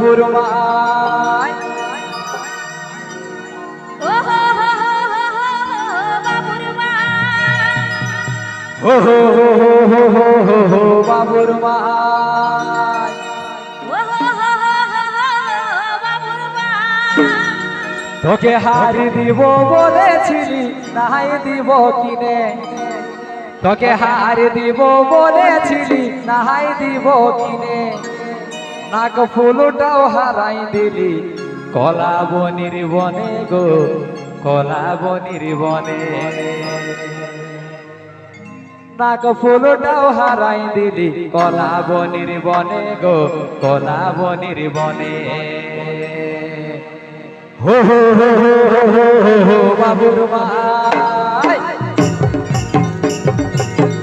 বুরমাই হো হো হো হো হো হো হো বাবুর মাই তোকে হারি দিব বলেছিলি নাই দিব কিনে তোকে হারি দিব বলেছিলি নাই দিব কিনে নাক ফুলটাও হারাই দিলি কলা বনির বনে গো কলা বনির বনে নাক ফুলটাও হারাই দিলি কলা বনির বনে গো কলা বনির বনে হো হো হো হো হো হো হো বাবুর মাই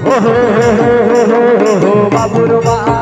হো হো হো হো হো হো বাবুর মাই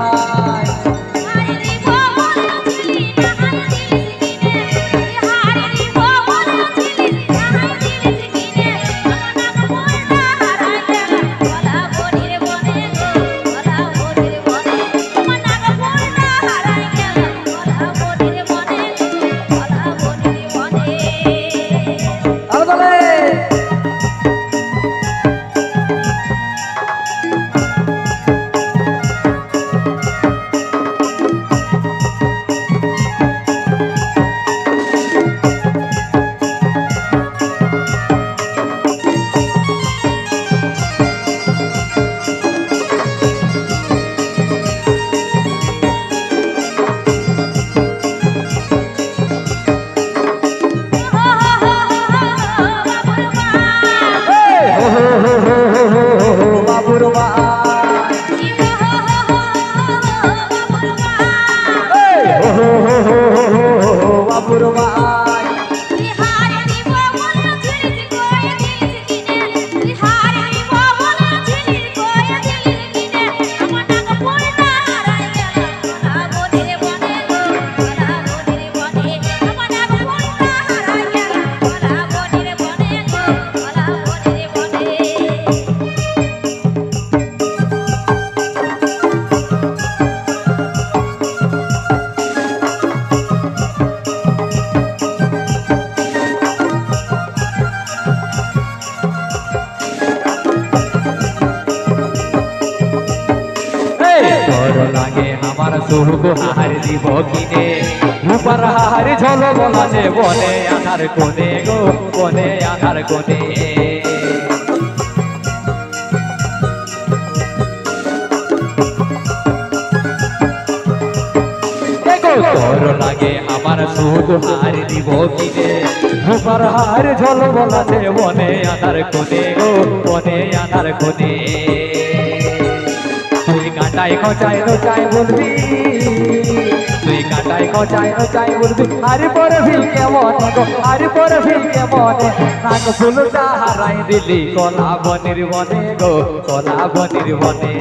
লাগে আমার সুখ হার দিব কিনে উপর হার ঝল বলাছে বনে আধার কোনে গো বনে আধার কোনে তোর লাগে আমার সুখ হার দিব কিনে উপর হার ঝল বলাছে বনে আধার কোনে গো বনে আধার কোনে তুই কাটাই খচাই নচাই বলবি তুই কাটাই খচাই নচাই বলবি আরে পরবি কেমন গো আরে পরবি কেমন নাক ফুলটা হারাই দিলি কলা বনির বনে গো কলা বনির বনে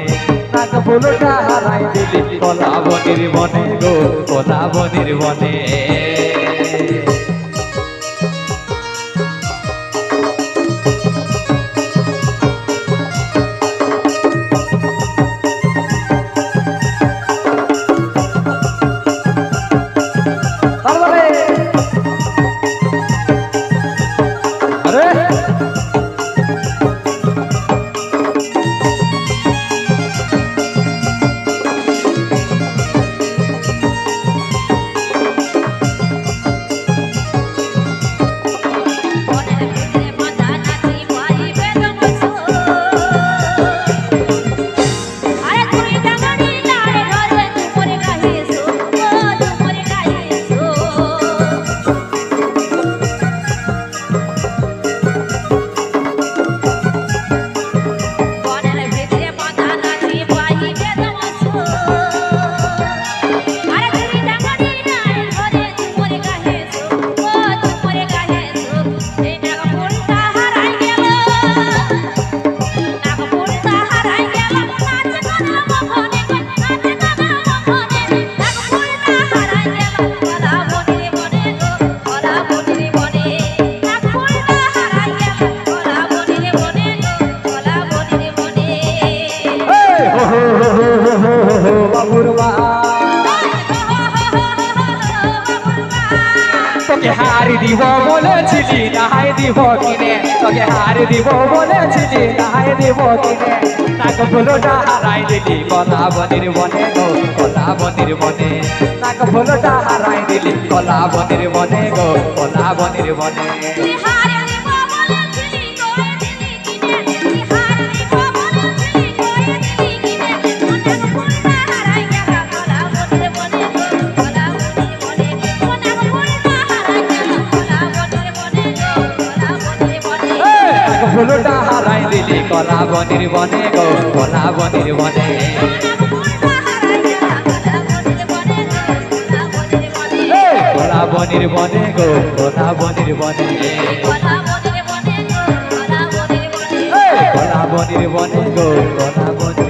নাক ফুলটা হারাই দিলি কলা বনির বনে গো কলা বনির বনে তোকে হারি দিব বলেছিলি নাহাই দিব কিনে তোকে হারি দিব বলেছিলি নাহাই দিব কিনে নাক ফুলটা হারাই দিলি কলা বনির বনে গো কলা বনির বনে নাক ফুলটা হারাই দিলি কলা বনির বনে গো কলা বনির বনে ফুলটা হারাই দিলি কলা বনির বনে গো কলা বনির বনে কলা বনির বনে গো কলা বনির বনে কলা বনির বনে গো কলা বনির